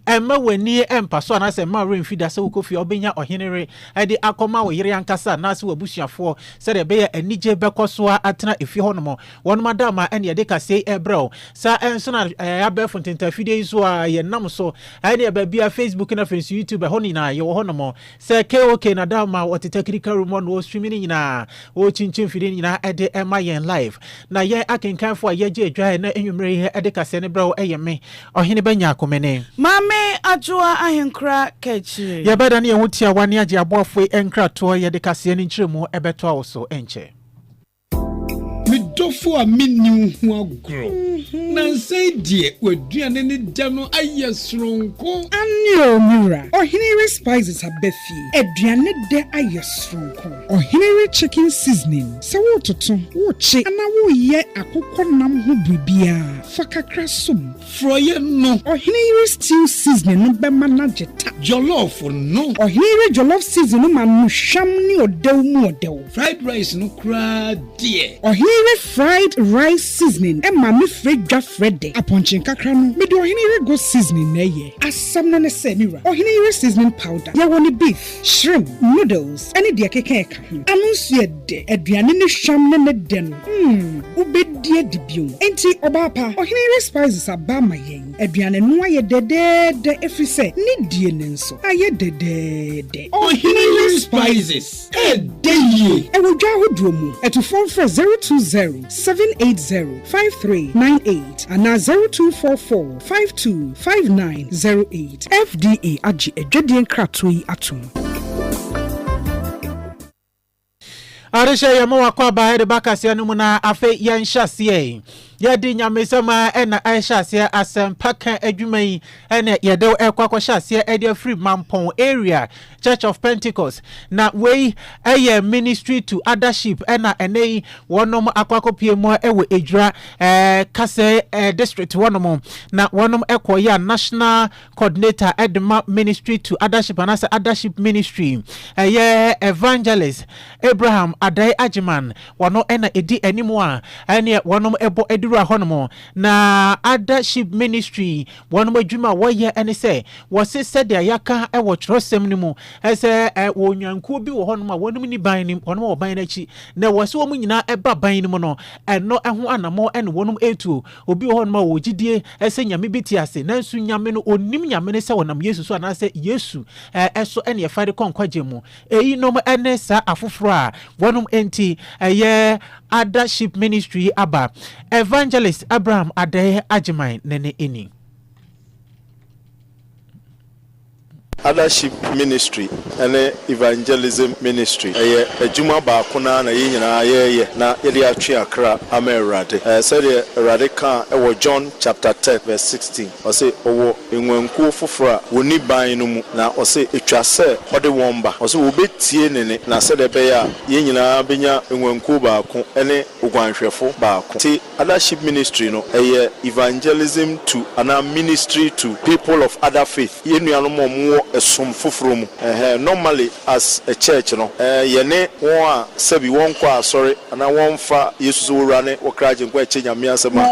emma weni empa so na se ma remfida se wokofi obenya ohenere ade akoma wo yere ankasa na se wabusuafo se de be ya anije bekoso atena efi honomo wono madama ene ye de kase ebrel sa enso na abefo ntentafide so a ye nam so ene ba bia Facebook na Facebook YouTube honi na ye honomo se KOK na dama wotetakirika rumo no streaming nyina wo chinchin fide nyina ede ema yen live na ye akenkanfo a ye je adwa na enwumre he ede kase ne brel eyeme ohene banya akomene mame ajua ahenkra kechi ye beda ne ye hotia wane age aboafo enkra to ye de kase ne nchiremu ebeto awoso enche Midofo a mini hu agro na say die waduane ne da no ayesronko anyo mura ohinere spices abefi aduane de ayesronko ohinere chicken seasoning se wo toto wo chi ana wo ye akokọ nam ho bibia fakakra som froye no ohinere stew seasoning no be manageta jollof no ohinere jollof seasoning ma no hwam ni odew mu odew fried rice no kra die ohinere fried rice seasoning e ma me fredwa frede aponchin kakra no me de ohinere go seasoning na ye asam na ne se mira ohinere seasoning powder ya woni beef shrimp noodles any de keke eka ho anunsu ede aduane ne hwam ne de no ubedie dibio enti obapa ohinere spices abama yen aduane no aye de efrise ne die ne nso aye de ohinere spices edeye e wo dwa hodro mu eto phone for 020-780-5398 and 0244-525908 FDA agi edwedien kratoi atum Arisha yamo wakwa bahede bakasi anu muna afe yanshasiye. Yadi nyamesema ena aishasiye asempaka ejumei ene yadew kwa shasiye edia free mampon area Church of Pentecost na wey eye ministry to othership ena enei wonom akwako piemo ewe ejura kase district wonom na wonom ya national coordinator edma ministry to othership anase othership ministry eye evangelist Abraham Adai Ajiman wano ena edi enimwa ene wonom ebo edura honomo na othership ministry wonom adwuma woye ene se wose sede yaka ewo trosem nimu ese wonyanku bi wo honom a wonom ni ban nim wonom wo ban na chi na wose wo nyina eba ban nim no eno eho anamo ene wonom etu obi wo honom a wo gidie ese nyame betiase nansu nyame no onim nyame ne se wonam Yesu so anase Yesu eso ene yefade konkwaje mu eyi nom ene sa afoforo a wonom enti eye othership ministry aba evangelist Abraham Adai Ajiman nene eni Othership ministry and evangelism ministry. Ejuma ba kuna na yinyina ye na yede atwe akra ama Awurade. Said Awurade kan ewo John chapter 10 verse 16. O say owo enwanku foforo a woni ban no mu na o say etwase ode womba. O say obetie nene na said be ya yinyina benya enwanku ba ko ene ogwanhwefo ba ko. Ti othership ministry no evangelism to ana ministry to people of other faith. Yenuano mo some fufrum normally as a church no yene won sabi won kwa sorry na won fa yesu so wurane wokraje kwa chenya miasema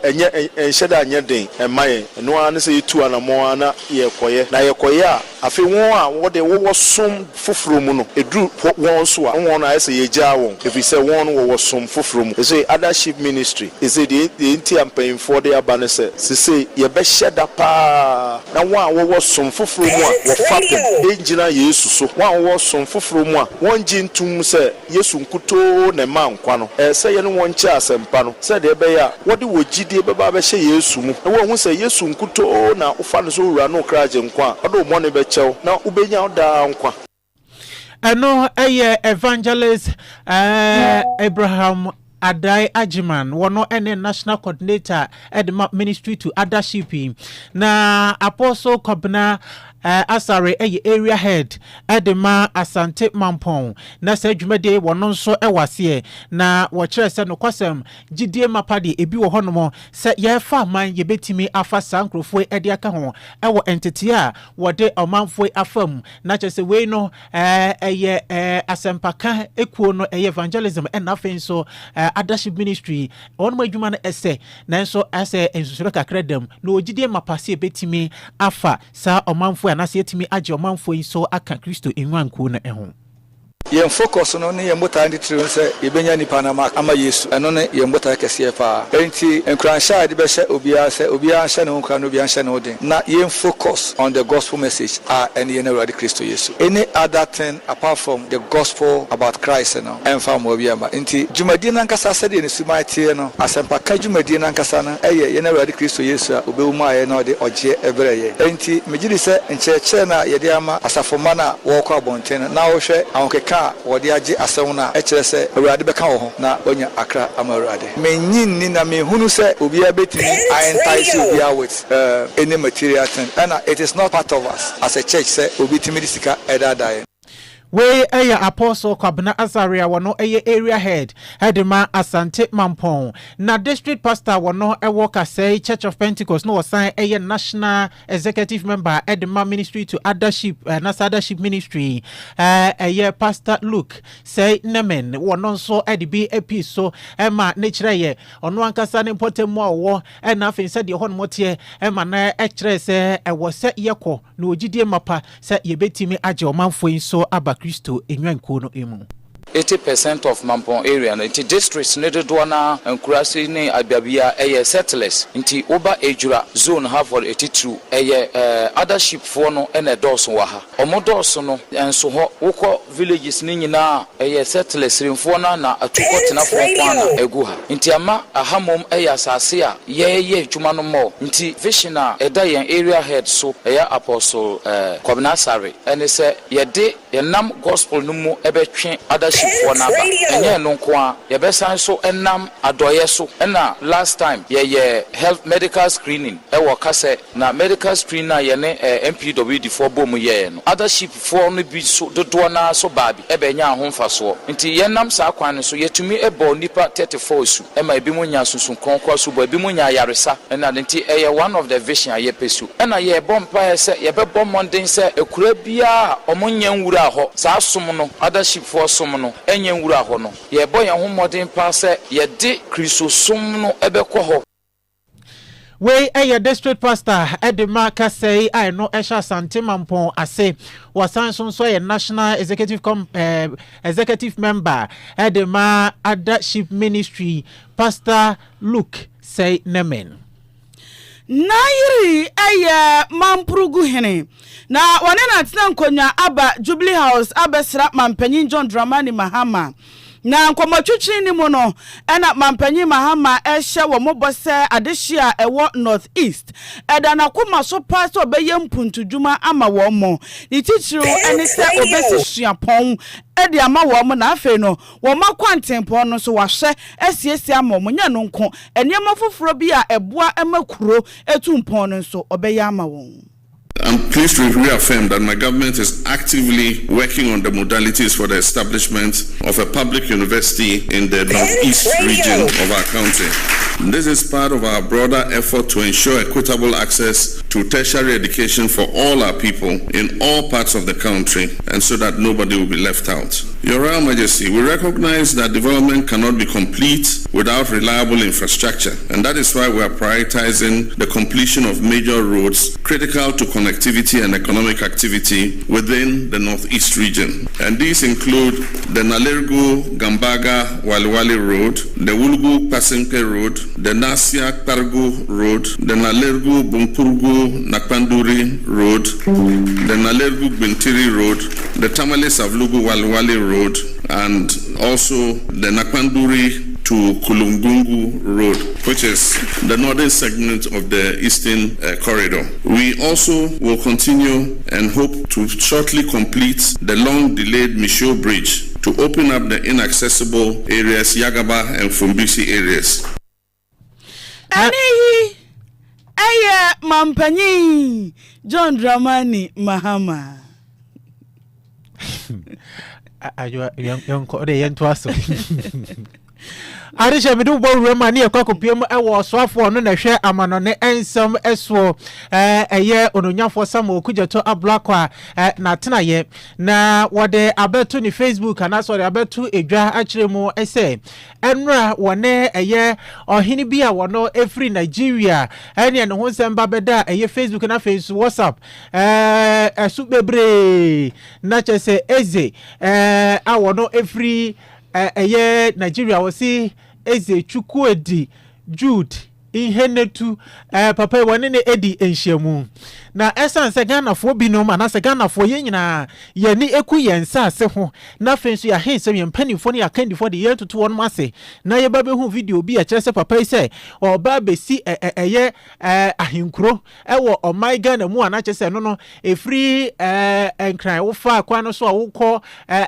enye enhyeda anya den emaye no an se yitu anamo ana yekoye na yekoye a afi won a wode wo som fufrum no edru won so a won na ese yeja won if you say won wo som fufrum say othership ministry is the anti-campaign for the abanese say ye be hyeda pa na won a wo som fufrum a wafate enjina Yesu so wan wo som foforo mu a won gintum se Yesu nkuto na ma nkwa no se ye no won kye asempa no se de be ya wode wo gidie be ba be hye Yesu mu na wo hu se Yesu nkuto na ufa no so wura no kraje nkwa odo mo ne be kyew na ubenya oda nkwa eno evangelist Abraham Adai Ajiman wono ene national coordinator edma ministry to othership na apostle Kobna asare area head edema asante mampon na sa dwumade wono nso ewase na wo kire se no kwasem gidie mapade ebi wo honomo se ye fa man ye betimi afa sankrofo ede aka ho ewo entity a wode omanfo afam na che se we no eye asempaka ekuo no eye evangelism and nothing so leadership ministry on my adwuma no ese nanso ase ensusuro kakra dem na ogidie mapase betimi afa sa omanfo anase etimi age omanfo yi so aka Kristo enwanku na eho yen focus no ne yen botan de tiri se yebenya nipa na ama Yesu eno ne yen botan kese fa enti enkransha de be hye obia se obia hye ne nkra no obia hye ne odin na yen focus on the gospel message and yen already Christo Yesu any other thing apart from the gospel about Christ no emfa mo obia ma enti dwumadi na nkasa se de ne sumatie no asempa ka dwumadi na nkasa na eye yen already Christo Yesu obewu ma ye na ode oje ebreye enti megiri se ncheche na ye de ama asafoma na wo kwa bonten na wo hwe awokeka wodi age asewna ekire se awurade beka wo ho na onya akra amawurade menyin ni na mehunu se obia betimi entice obia with any material thing and it is not part of us as a church say obitimi disika edadaye we apostle Kwabena Azaria wono area head hedema asante mampon na district pastor wono worker say Church of Pentecost no wasan national executive member edema ministry to leadership leadership ministry pastor Luke say nemen wono so edibi epi so ema nature ye ono ankasa ne potemu awo na afin se de hon motie ema na ekire se ewo se yekọ na ogidie mapa se yebetimi age omanfo so aba Kristo enwanko no emu 80% of Mampong area nti districts ne do na nkurase ne abiabia settlers nti oba ejura zone have for 82 leadership for no ene dose wa ha omodos no enso ho wokọ villages ne nyina settlers rimfo na atukotena fo kwana egu ha nti ama ahamom asase a ye dwuma no mo nti vision a eda yen area head so apostle Kwabena Asare ene se yede yenam gospel no mu ebetwe for naba enye no nko a ye besan so enam adoye so na last time ye health medical screening wo kase na medical screening na ye ne MPWD for bom ye no other ship for no bi so dodo na so baabi ebenya ahomfa so nti ye nam sa kwan so yetumi ebo nipa 34 su ma ebi munya sunsun konkwa so bo ebi munya yaresa na nti one of the vision ye pesu na ye bompa se ye be bom monden se ekura bia omunya nwura ho sa som no other ship for som no enye nwura ho no ye boy ho modern pass ye de Kristo som no ebekọ ho we district pastor edema kasei I no esha sante mampon ase wasan so ye national executive member edema leadership ministry pastor Luke say nemen Nairi mamprugu hene na wane na tina nkonya aba Jubilee House abesra mampanyin John Dramani Mahama na nkomotwetwe ni mu no ena mampanyin Mahama ehye wo mobose adehia ewo North East eda na koma so pastor obeye mpuntudwuma ama wo mo ni titiro ene se obesi suapon edi ama wo mo na afi no wo makwantempo no so wahye asiesi ama mo nya no nko enema foforo bi a eboa emakuro etumpon no so obeye ama wo. I'm pleased to reaffirm that my government is actively working on the modalities for the establishment of a public university in the northeast region of our country. This is part of our broader effort to ensure equitable access to tertiary education for all our people in all parts of the country, and so that nobody will be left out. Your Royal Majesty, we recognize that development cannot be complete without reliable infrastructure, and that is why we are prioritizing the completion of major roads critical to connectivity and economic activity within the northeast region. And these include the Nalergu Gambaga Waliwali Road, the Wulgu Pasenke Road, the Nasia Kargu Road, the Nalergu Bumpurgu Nakpanduri Road, the Nalergu Bintiri Road, the Tamale Savlugu Waliwali Road, and also the Nakpanduri to Kulungungu Road, which is the northern segment of the eastern corridor. We also will continue and hope to shortly complete the long-delayed Misho Bridge to open up the inaccessible areas, Yagaba and Fumbisi areas. eye mampanyi John Dramani Mahama. Ayo yonko de yentwaso. Arisha medu bo rema ne yakwa kopiem ewo soafo no na hwe amano ne ensam eso eye ononyafo samo kujeto ablakwa na tenaye na wode abeto ni Facebook ana so abeto edwa akiremu ese enra wone eye ohini bia wono every Nigeria ene ne ho semba beda eye Facebook na Facebook WhatsApp esu bebre na chese eze awono every eye Nigeria wasi eze chukwudi Jude ihenetu papa wane ne edi enhyiamu na essence Ghana fo binom anase Ghana fo yenyina ye ni eku yensa ase ho na fensu ya hensem ye mpanifo ne yakandifo de yetutu won mase na ye ba be hu video bi a kyerese papa ise oba besi eye ahinkro ewo omai Ghana mu ana kyerese no no efri enkran wo fa kwa no so awukọ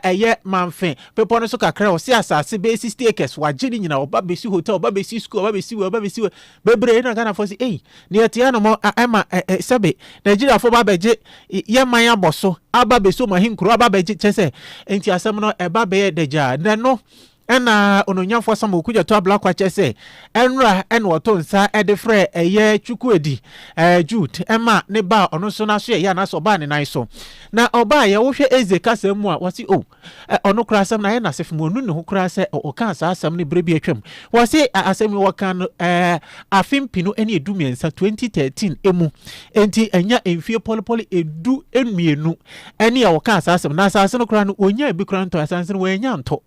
eye manfe pepo no so kakra o si asase be 60 acres wagiri nyina oba besi hotel oba besi school oba besi bebre na Ghana fo si ne etia no mo ama sebe Nigeria fo ba beje ye man aboso aba beso mahinkro aba beje chese enti asem no eba be deja na no ena ononyafo samo kuja to ablakwa chese enra enwoto nsa edefre eye chukwudi Jude ema ne ba ono so na so ya na so ba ne nan so na oba ye wo hwe eze kasa mu a wasi ono kura asem na ye na sefo onu ne ho kura se o kan sa asem ne brebi atwam wasi asem wo kan afimpino ene edumiensa 2013 emu enti enya enfie polipoli edu enmienu ene ya wo kan sa asem na asase no kura no onya bi kura nto asase no wenya nto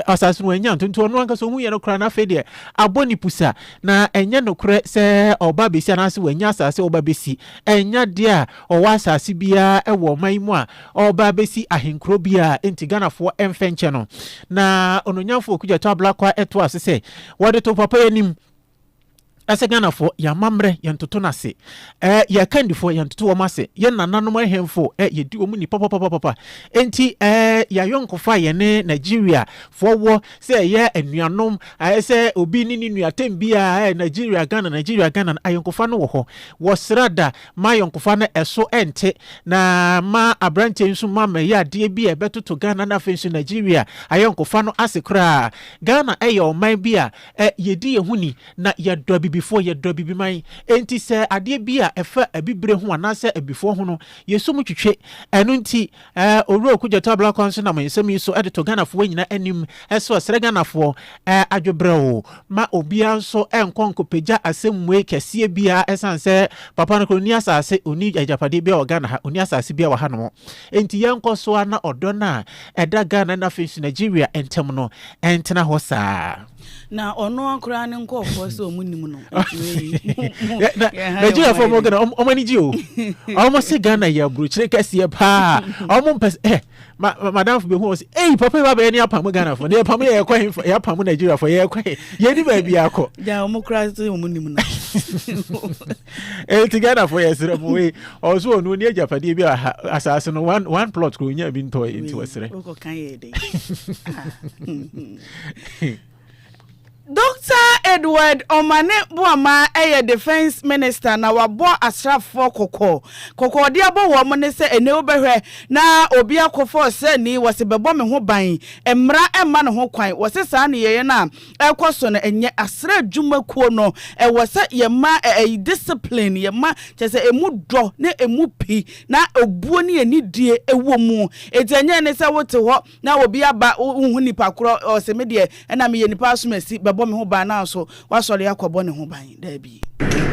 asase wenya ntonto ono anka so hu ye no kra na fede aboni pusa na enya no kre se oba besi anase wenya asase oba besi enya de a owa asase bia ewo man mu a oba besi ahenkro bia enti Ghana fo emfenche no na ononyafo kuja to ablakwa eto asese wode to papa yanim ase Ghana fo ya mamre ya ntoto na se ya kandifo ya ntoto womase ye nananom ahemfo ye di omu ni papa enti ya yonkofa ye ne Nigeria fo wo se ye anuanom se obi ni nuatem bia Nigeria Ghana ayonkofa no wo ho wo srada ma yonkofa na eso ente na ma abrante nsu ma me ya de bia betoto Ghana na fensu Nigeria ayonkofa no asekra Ghana eyo man bia ye di ye huni na ya do before ye do bibi man enti se ade bia efa abibre ho anase abifo ho no yesum twetwe enu nti owuro kujeto abla kwanso na mayesem so edito Ghana fo nyina anim eso sere Ghana fo adwobrɛo ma obia nso enkonkopeja asemwe kese bia esanse papa no koni asase oni ajapade bia o Ghana ha oni asase bia wa ha no enti yenkoso na odona eda Ghana na fensu Nigeria entem no entena ho saa na ono ankura ne nkofo so omunim no Nigeria for mo Ghana omani ji o omo se Ghana ya bruchire kase pa omo mpes madam fo be hu say papa ba be ni apam Ghana for ne apam ye kwa ya apam Nigeria for ye kwa ye ni ba bia akọ ja omo kura so omunim no Ghana for ye sere mo we also onu ni ajapade bia asase no one plot ko nya bi nto enti wasere ko kan ye dey Dr. Edward Omane Boama Defense Minister na wabo asrafo kokko de abo wo mo ne se ene obehwe na obi akofo se ni wose bebo me ho ban emra emma ne ho kwan wose sa ne ye na ekoso no enye asra dwuma kuo no wose ye ma discipline ye ma chese emu do ne emu pi na obuo ne ani die ewo mu etenye ne se wote ho na obi aba hu nipa kro o se me de na me ye nipa asomasi so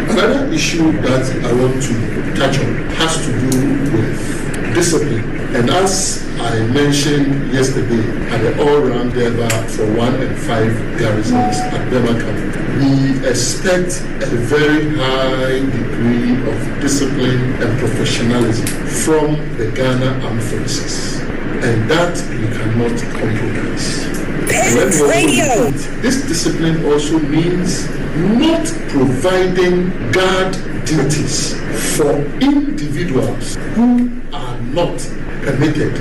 another issue that I want to touch on has to do with discipline. And as I mentioned yesterday at the all-round Deba for 1 and 5 garrisons at Deba Camp, we expect a very high degree of discipline and professionalism from the Ghana Armed Forces. And that we cannot compromise. Pent Radio. This discipline also means not providing guard duties for individuals who are not permitted.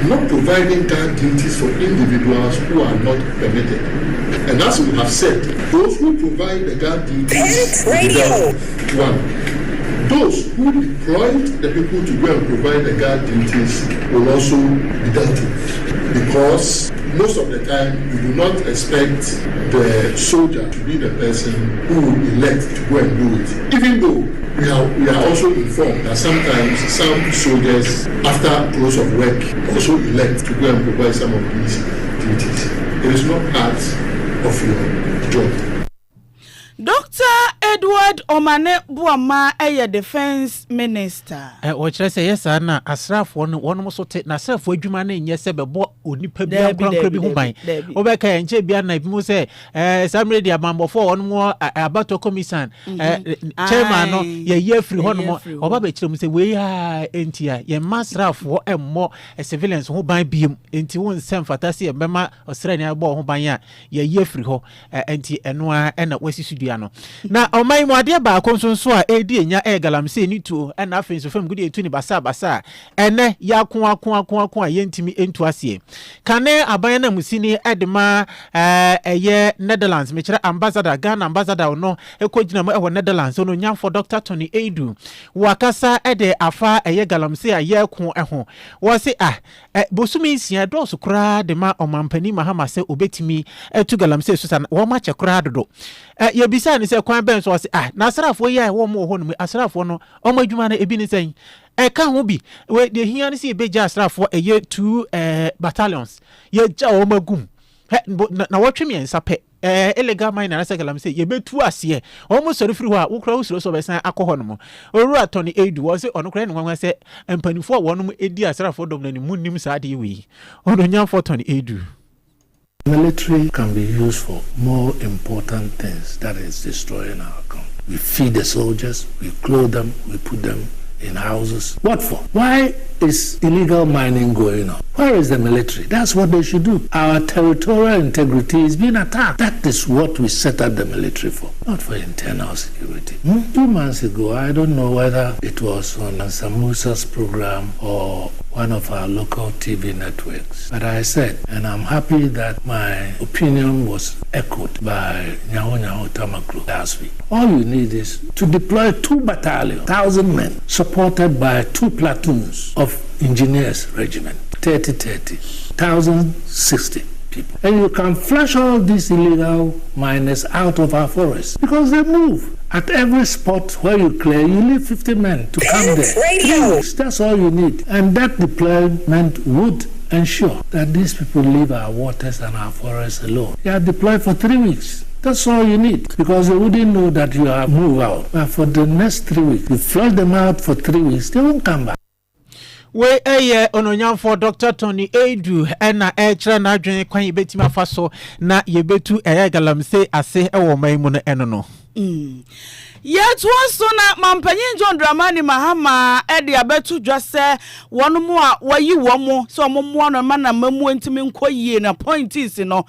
Not providing guard duties for individuals who are not permitted. And as we have said, those who provide the guard duties, Pent Radio. 1, those who deployed the people to go and provide the guard duties will also be dealt with. Because most of the time, you do not expect the soldier to be the person who will elect to go and do it. Even though we are also informed that sometimes some soldiers, after close of work, also elect to go and provide some of these duties. It is not part of your job. Dr. Edward Omane Buama eye defense minister. Wɔkyerɛ sɛ yes na asrafo no wɔn mo so te na asrafo adwuma na nyɛ sɛ bɛbɔ onipa bi ankra bi ho ban. Obɛka yɛ nkyɛ bia na bi mu sɛ Samre dia mambofo wɔn mo abato commission chairman no yɛ yɛfiri hɔ no ɔba bɛkyerɛ mu sɛ wei ha entia yɛ masrafo ɛmmɔ civilians ho ban biem enti wɔn nsɛm fata sɛ bɛma ɔsrani abɔ ho ban ya yɛ yɛfiri hɔ enti ɛnoa ɛna wɔsi no. Na omai mwade ba konso so a edi enya galamse ni tuo na afen so fam gudi etu ni basa ene ya ko a yentimi entu asie kane aban na musini edema eye Netherlands me kire ambassador Ghana ambassador no ekogina mo ewo Netherlands no nyamfo Dr. Tony Edu wakasa ede afa eye galamse a ye ko ho wo se bosumi sia do so kra de ma omampani mahama se obetimi etu galamse so sa wo ma che kra dodo bisa ni se kwan ben so se na asrafo ye wo mo ho no asrafo no o ma adwuma na ebi ni sen ka ho bi we de hia ni se beja asrafo eye 2 battalions ye ja o magum na wotwe miensa pe illegal mine na sekalam se ye betu ase o mo sori firi ho a wo kra usuro so besan akọ no mo oru atoni edu wo se ono kra ni nwanwa se empanifo wo no mo edi asrafo dom na ni munnim sa de wi ono nyamfo toni edu. Military can be used for more important things, that is destroying our country. We feed the soldiers, we clothe them, we put them in houses. What for? Why is illegal mining going on? Where is the military? That's what they should do. Our territorial integrity is being attacked. That is what we set up the military for, not for internal security. 2 months ago, I don't know whether it was on Samusa's program or one of our local TV networks, but I said, and I'm happy that my opinion was echoed by Nyaho Tamaklo last week. All you need is to deploy 2 battalions, 1,000 men, supported by 2 platoons of engineers regiment, 30, 1,060 people. And you can flush all these illegal miners out of our forests because they move. At every spot where you clear, you leave 50 men to come there. 3 weeks, that's all you need. And that deployment would ensure that these people leave our waters and our forests alone. They are deployed for 3 weeks. That's all you need, because they wouldn't know that you are moved out. But for the next 3 weeks, you flush them out for 3 weeks, they won't come back. We ononyam for Dr. Tony Edu na chira na adwen kwan yebetima fa so na yebetu galamse ase ewo maimu no eno no. Yet was so na mampanyin John Dramani Mahama ede abetu dwase wono mu a wayi womo so omomo no ma na mamu ntimi nkoyie na point is no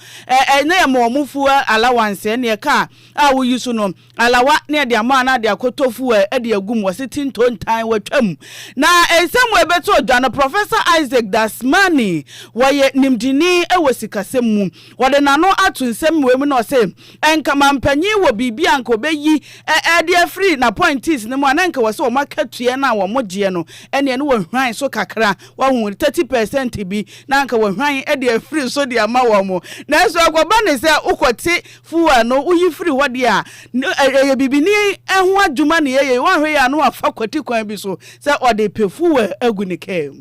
na ye mo omufu allowance ne ka a wo yusu no alawa ne de ama na de akotofu ede agum wasitin tontan watwam na ensem ebetu odwana Professor Isaac Dasmani waye nimdini ewosikasem wode nano atu nsem wemu no se enka mampanyin wo bibia anka obeyi dear free na point is no man nka wose o makatue na wo mogie no ene no hwan so kakra wa hu 30% bi na nka wo hwan dear free so dia ma wo mo na so agoba ne se ukote fuwa no uyi free ho dia bibini ehu adwuma ne ye wa hwe ya no afa kwati kwan bi so se ode pefuwa agu ne kem.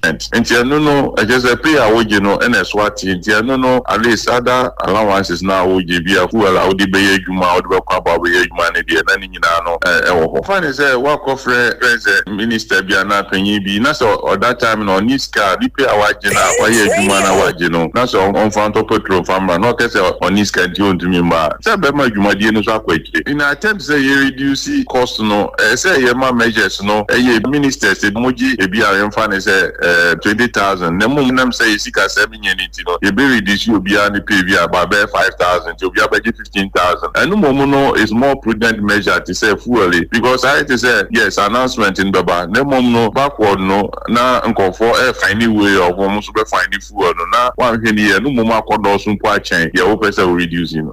Nti no just a pay awoje no na swati nti no at least other allowances na awoje bia fuel awodi be adwuma awodi be kwa ba be adwuma ne de na ni nyina no ewo fine say work of president minister bia na panyin bi na so that time no niska di pay awaje na waye adwuma na waje no na so on front of petrol farmer no kese on niska di on tumi ma say be ma adwuma die no so akwakire in attempt say you reduce cost no say ye ma measures no ye ministers moji e bia yemfa ne say 20,000. Nemu nam say sika 7 yeniti no. You be reduce you be any pay via about 5,000. You be about 15,000. And no is more prudent measure to say fully because I to say yes announcement in Baba. Nemu no backward no na nko for find way of almost be find fuel no na one here no mo ma kodo so kwa chen. You hope say reducing.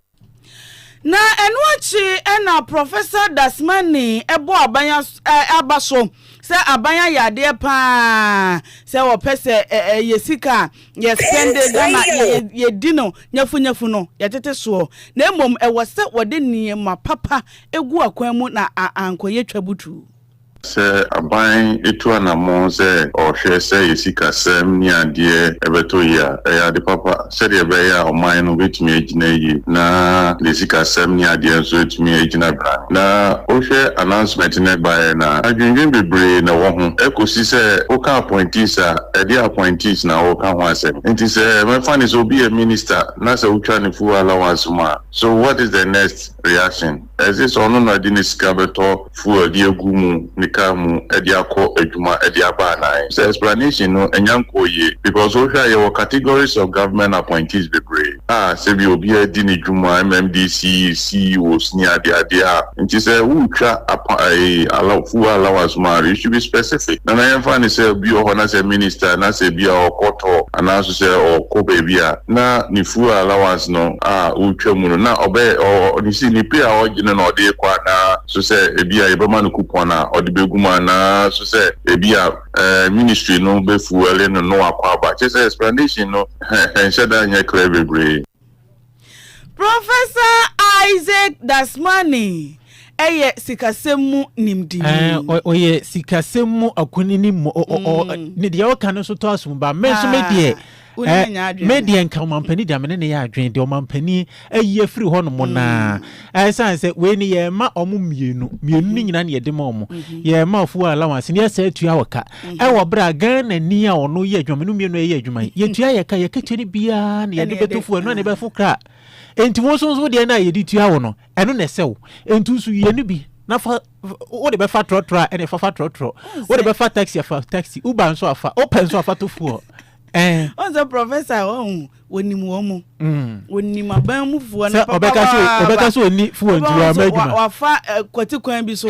Na enwachi ena Professor Dasmani ebo abanya abaso se abanya yade pa se wo pese yesika ye spend Ghana ye dino nyafu no yetete so na emom ewo se wode niema papa egu akwan mu na ankoye twabutu se aban etu anamon se ohwe se yesika sem ni ade ebeto ya de papa se de be ya oman no betumi agina yi na yesika sem ni ade so etumi agina bra na ohwe announcement na gba na adwendwen bebre na wo ho ekosi se oka appointees ede appointees na wo ka ho asem nti se me fani so be a minister na se utwa ne full allowance ma so what is the next reaction as this ono na di ne sika beto full ade agumu kamu ediako ejuma ediaba na so explanation no enyankoye because we share your categories of government appointees be great se bi obi edi ni juma MMDC CEOs ni adia nti say who twa allow full allowance ma you should be specific na yan fan say bi o na say minister na say bi o koto na so say o ko bebia na ni full allowance no utwa mu no na obe o ni si ni pay o gine no de kwa na so say ebia ebema no coupon na o de Gumana so say ebia ministry no be fuel no akwaba just explanation no and shada nya clever brain Professor Isaac Dasmani eye sikasemu nimdi oye sikasemu akunini mo ne de yoka no so to asum ba me so me de media nka omampani de amene ne ya adwen de omampani ayi afiri ho no mo na san se we ni ye ma omo mienu ni nyina ne ye de ma omo ye ma ofu allowance ne asa atua waka e wo bra Ghana ni a ono ye adwuma no mienu ye adwuma ye tua ye ka ye ka twani bia ne ye de betofu anu ne be fu kra enti wo so de na ye di tua wo no eno ne sew enti su ye no bi na fa what the befa trotra and fa trotro what the befa taxi uber so afa open so afa to fu on the professor wonimu omo wonimu abamu fu na obeka so ni fu nti wa madwuma wa fa kwati kwan bi so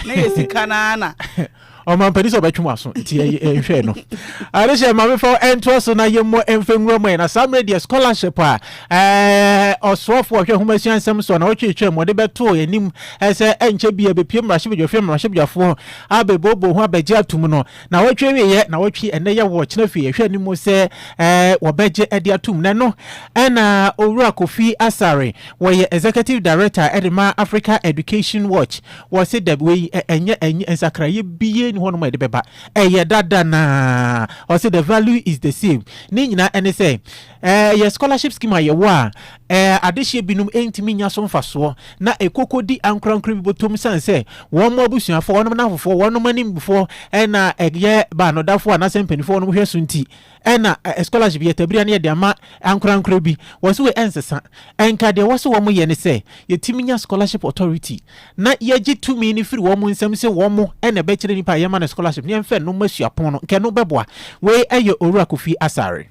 na yesika na omampani so betwum aso nti ehwe no areshe mame for ento so na yemo emfenwura mo na some radio scholarship osofo hwe homasi ansem so na otwetwe mo de beto yanim ese enche bia bepiem rahye bidwafo abebobo ho abeje atum no na wotwe wiye na wotwe ene ye wo kina fie hwe ni mo se wo beje ede atum na no na owura Kofi Asare wo ye executive director Edema Africa Education Watch wo se de we enye ensakraye biye ni hono ma de beba ye dada na or say the value is the same ni nyina ene say your scholarship scheme ye wa adehye binum entimi nya so mfaso na ekokodi ankrankra bi botom san say won mo abusuafo won na afofo won manim before na ye ba no dafo na sempanifo won hwe sunti na scholarship ye tabria na ye de ama ankrankra bi wo so we ensesa enka de wo so wo mo ye ne say ye timinya scholarship authority na ye gi tumi ni free wo mo nsam say wo mo na be kire nipa ye ma na scholarship ni emfe no masuapon no nke no beboa we eye Owura Kofi Asare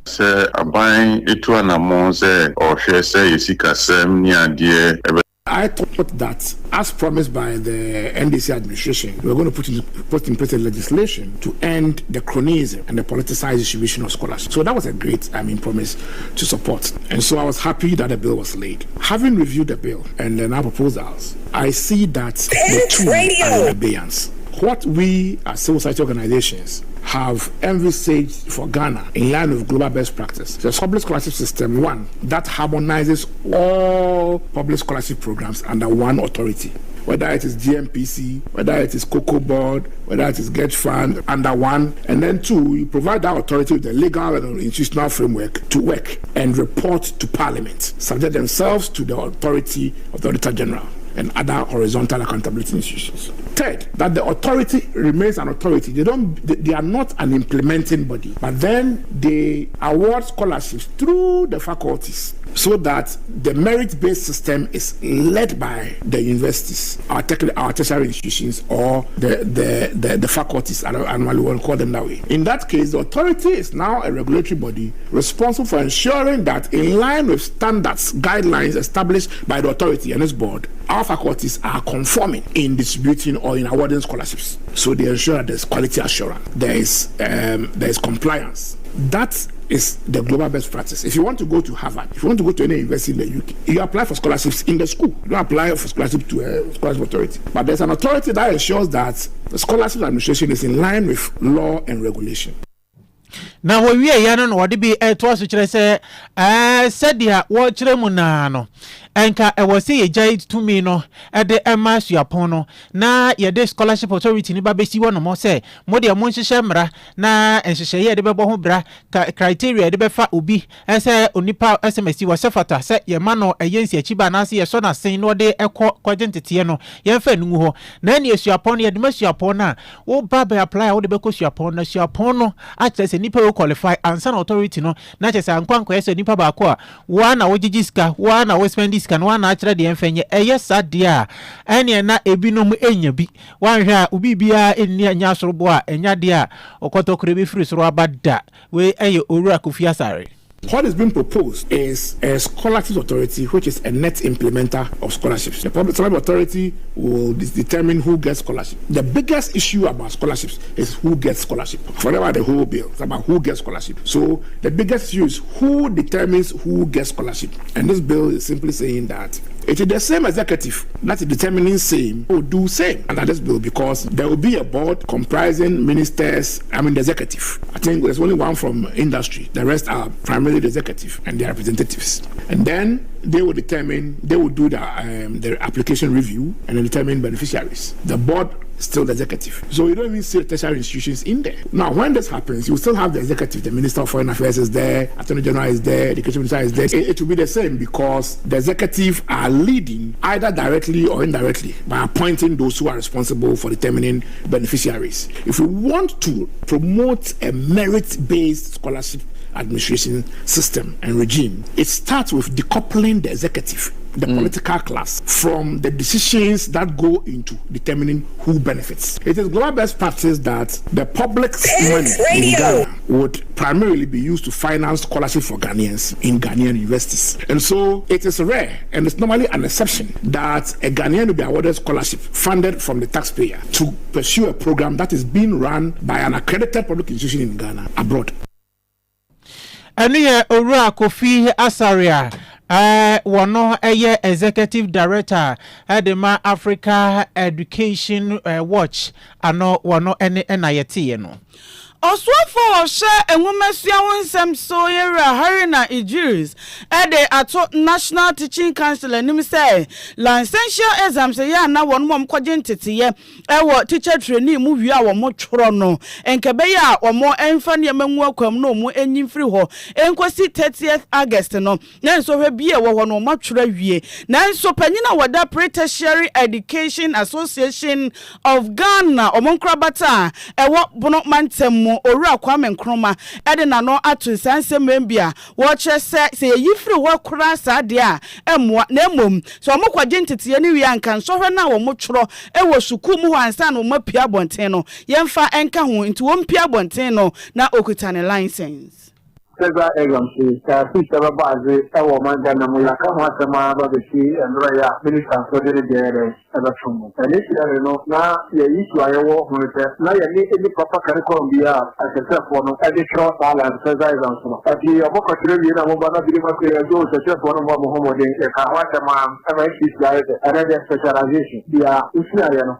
se aban etu anamon se ohwe se yesika sem ni ade I thought that, as promised by the NDC administration, we were going to put in place a legislation to end the cronyism and the politicized distribution of scholarships. So that was a great, promise to support. And so I was happy that the bill was laid. Having reviewed the bill and then our proposals, I see that the two are in abeyance. What we as civil society organizations have envisaged for Ghana in line with global best practice. The public scholarship system, one, that harmonizes all public scholarship programs under one authority. Whether it is GMPC, whether it is Cocoa Board, whether it is Get Fund, under one. And then two, you provide that authority with the legal and institutional framework to work and report to Parliament, subject themselves to the authority of the Auditor General and other horizontal accountability institutions. Third, that the authority remains an authority. They are not an implementing body, but then they award scholarships through the faculties so that the merit-based system is led by the universities, our tertiary institutions, or the faculties, and we will call them that way. In that case, the authority is now a regulatory body responsible for ensuring that in line with standards, guidelines established by the authority and its board, our faculties are conforming in distributing or in awarding scholarships. So they ensure that there's quality assurance, there is compliance. That is the global best practice. If you want to go to Harvard, if you want to go to any university in the UK, you apply for scholarships in the school. You don't apply for scholarship to a scholarship authority. But there's an authority that ensures that the scholarship administration is in line with law and regulation. Now we are yana no wode bi eto so kire se sadia wo kire mu na no enka e wo se ye jai to me no e de ema suapon no na ye de scholarship authority ni ba besi wo no mo se mo de mo nhihye mra na nhihye ye de bebo ho bra criteria de be fa obi ese onipa SMS wo se fata se ye ma no eyensi achiba na se ye so na sen no de ekọ kwagentete no ye fa nu ho na ne suapon ye de ma suapon na wo ba be apply wo de be ko suapon na suapon no a kire se nipa qualify and san authority no na chese ankwankwa ese nipa ba ko a wa na wo gigiska wa na wo spend diska no wa na akire de enfenye eye sade a ene na ebinom enya bi wan hwa a obi bia enni anya sorobo a enya de a okotokore be free soro abada we eye owura Kofi Asare. What is being proposed is a scholarships authority, which is a net implementer of scholarships. The public scholarship authority will determine who gets scholarship. The biggest issue about scholarships is who gets scholarship. Forget about the whole bill. It's about who gets scholarship. So the biggest issue is who determines who gets scholarship. And this bill is simply saying that it is the same executive that is determining same will do same under this bill, because there will be a board comprising ministers, the executive. I think there's only one from industry. The rest are primarily the executive and their representatives. And then they will do the application review and then determine beneficiaries. The board still the executive. So you don't even see tertiary institutions in there. Now, when this happens, you still have the executive, the Minister of Foreign Affairs is there, Attorney General is there, the Education Minister is there. It will be the same, because the executive are leading either directly or indirectly by appointing those who are responsible for determining beneficiaries. If we want to promote a merit-based scholarship administration system and regime, it starts with decoupling the executive, the political class, from the decisions that go into determining who benefits. It is global best practice that the public's money in Ghana would primarily be used to finance scholarship for Ghanaians in Ghanaian universities. And so it is rare, and it's normally an exception, that a Ghanaian will be awarded scholarship funded from the taxpayer to pursue a program that is being run by an accredited public institution in Ghana abroad. Aniye Owura Kofi Asare wano eye executive director Edema Africa Education Watch ano wano ene enayete no. Oswafo oshe enwomesia wonsem so yera Harina Idris ede ato National Teaching Council anim say licensure exam say ya na won mom kwaje ntete ewo teacher trainee mu wi a wo mo tworo no enkebe ya wo mo enfa ne manwu akwam no mu enyimfiri ho enkosi 30th August no nanso hwe bie wo ho no ma tworo wie nanso panyina wada Pre-Tertiary Education Association of Ghana omonkrabata ewo bono mantem Owura Kwame Nkrumah ede na no atu sansem bia wo kire se yifiri ho kura sade a emwa na emom so omokwaje ntete ne wi anka so hwe na wo motworo ewo suku mu ho ansa na omapia bonten no yemfa enka ho nti wo mpia bonten no na okuta ne license. Sega example ka pisa babaze ewo mangana mu yaka mwasema babesi enroya minister so de ebachumu initially no na ye issue ayewo hunte na ye ni any proper curriculum bia asese for no additional balance sega example no ati oboko tire bi na mo bana bi ma ko yo sese for no mo ho modern e ka mwasema MSc slide and specialization bia usi aye no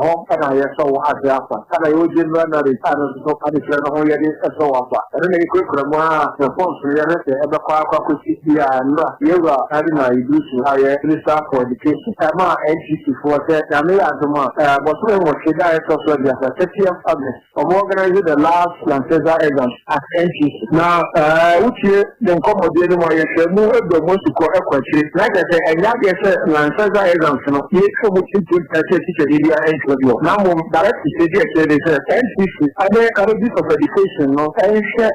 ho kana ye so ade afa kana yo general and so additional ho ye so afa and ko kuramo the forms we are ebe kwa kusikia nwa yewa Harina Idris haye Minister for Education ama NCC for say na azuma but we want to die so the 30th August of organize the last Lanceza exam at NCC now uchi den komodie no ye mu ebe mo suko ekwachi like I say enya ge say Lanceza exam no ye so mo tin teacher area NCC now mo direct to say NCC ade College of Education no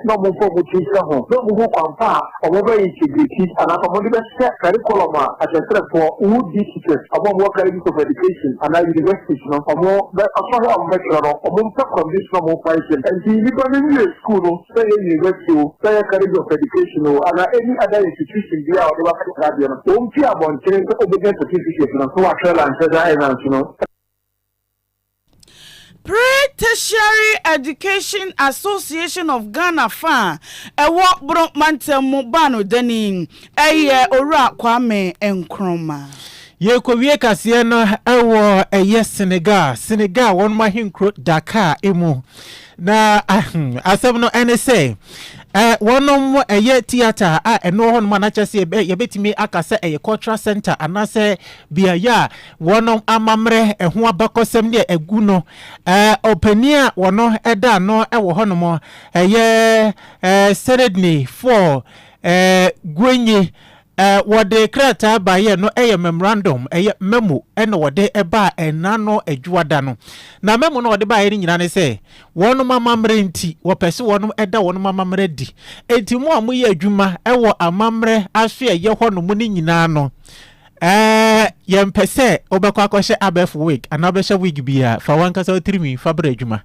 no mo for no go kwampa omoba integrity and akomodu be set curriculum at a for who teachers about what College of Education and universities no omo be aso ha mbekro no omo mpa condition mo fighting and the even school no say university say College of Education and any other institution there or the radio no don't fear about change obedient certificate no so actually and say that no Pre Tertiary Education Association of Ghana fa ewo bro mantemu bano deni eye ora Kwame Nkrumah ye ko wie kase no ewo eye Senegal won ma hinkro Dakar emu na asem no ene say wonom eye theater eno hon ma na chese ye betimi akase eye cultural center anase biaya wonom amamre eho abakosem ne egu no opania wono eda no ewo honom eye Sydney for gwenye wode krata ba ye no memorandum memo eno wode eba enano adwuada no na memo no wode ba ye nyina ne se wono mamamre nti wo pese wono eda wono mamamre di enti mo amoye adwuma ewo amamre aso ye hono mu ni nyina no ye mpese obekwa akoshe abef week anabesha week bia fa wankasa otirimi fa bra adwuma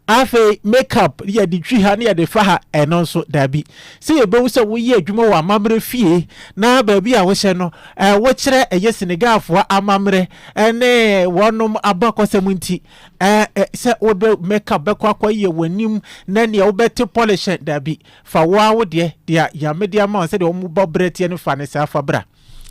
afe makeup ya di twi ha na ya de fa ha eno so dabi se ye bewu se wo ye adwuma wa amamre fie na ba bi a wo hye no wo kire eye Senegal fo amamre ene wonom abakosem nti se wo be makeup be kwakwa ye wanim na ne wo bete polish dabi fa wo de ya media ma se de wo bobrete ne fa ne sa fa bra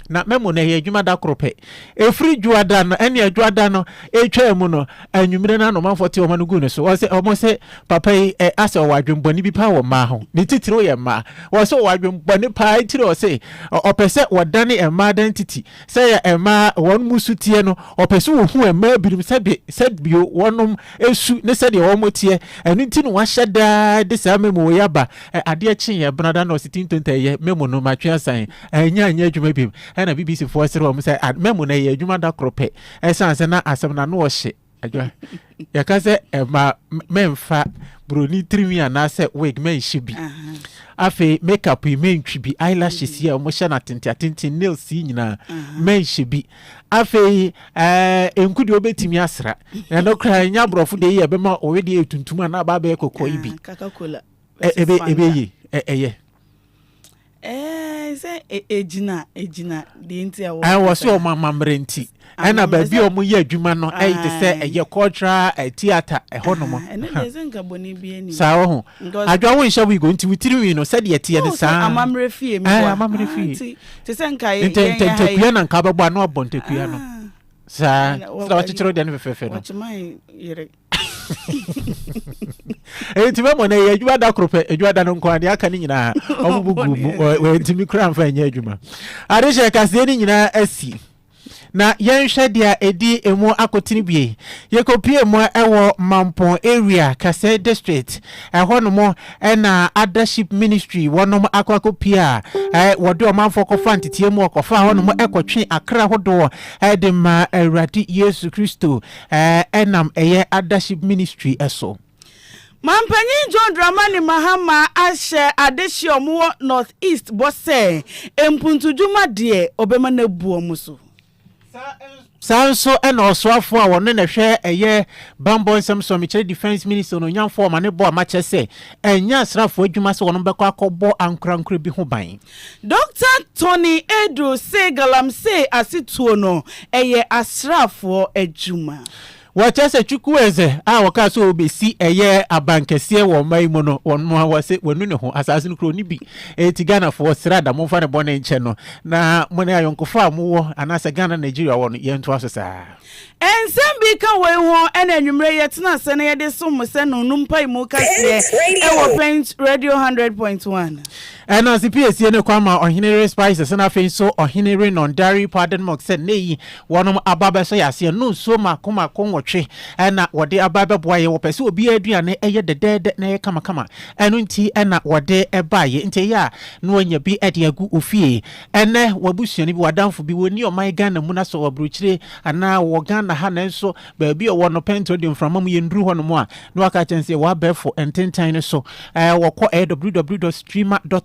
na memo na ye adwuma da krope efri juada no ene adwada no etwa mu no anwumire na no manfo te o manu gu ne so wo se omo se papa yi ase o wadwemboni bi pa wo ma ho ne titiro ye ma wo se o wadwemboni pa titiro o se opese wodane ema identity se ya ema won musutie no opese wo hu ema birim se bio wonom esu ne se de wo motie enu nti no wa hyeda de sa memo ya ba ade chi ye brada no sitintonta ye memo no matwe asan anya adwuma bi na BBC for sere o say memo na ye adwuma da krope esanse na asem na no wo hye adwa ya ka se ma memfa broni trimi na se wig men shibi afi makeup men twibi eyelashes here mo hye na tenti nails nyina men shibi afi enkudi obetimi asra na no kra nya brofo de ye be ma o we de etuntum na ba be kokko ibi Coca-Cola ebe ye eye say ejina de nti awo wo so mamamre nti na ba bi o mu ye adwuma no te say eye cultural theater honomo ene de zenga boni bi ani sa wo ho adwa wo nsha we go nti witiri no said ye tie ne sa amamre fie mi amamre fie te senka ye ntentekua na nka bebo no obontekua no sa wa chichiro de ne fefe no wachimai yere enti memo na ye adwuma da krope adwuma no nkwa de aka ni nyina obubugu we ntimi kra mfa nya adwuma arisha kase ni nyina asi na yenhwe dia edi emu akotini bie yekopie mo ewo Mampon area Kase district honomo na Addership ministry wonom akwakopia wode o manfo kofa ntetie mu okofa honomo ekotwe akra hodo de ma Awurade Yesu Kristo enam eye Addership ministry eso Mampanyin John Dramani Mahama ashe adeshi omo North East bose empuntujuma de obema na buo muso Sanso eno oswafo a wonne na hwe eye Bambo Samson Michel Defense Minister no nyamfo ma ne bo amache se enya asrafo adwuma se wono bekọ akọbọ ankrankra bi ho ban Dr. Tony Edo Segalam se asituo no eye asrafo adwuma Wachese chukwueze waka so obesi eye abankese wo mai mu no wonmo wase wonu ne ho asase no kro ni bi eti Ghana for srada mo fa ne bone nche no na mo ne ayonkofo amuwo anase Ghana Nigeria wo no ye nto asesa ensembi ka we ho ena nwumre yetena se na yede so mo se no numpai mu kase ewo Pent Radio 100.1 ena CPS ne kwama ohenere spices na fe so ohenere non dairy pardon mock se nei wonom ababa so yase no so makoma konwotwe ena wode ababa boaye wo pese obi aduane eye dedede na ye kama eno nti ena wode ebaye nti ya no anya bi ede agu ofie ene wabusuani bi wadamfo bi woni o man Ghana mu na so wabruchire ana wo Ghana ha na nso ba bi o wono Pent Radio from am ye nduru hono mu a no aka chense wa befo ententan so wokọ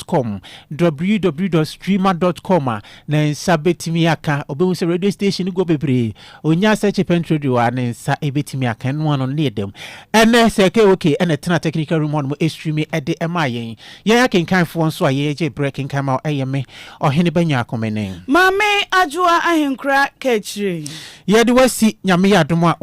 www.streamer.com na nsa betimi aka obehu se radio station go bebre onya search Pent Radio a na nsa ebetimi aka no ano ne dem ene se ke okay ene tena technical room on mo stream ede emayen ye akenkan fo nso a ye je breaking come out ayeme ohene banya akomene mame ajua ahenkra kechiri ye de wasi nyame yadom a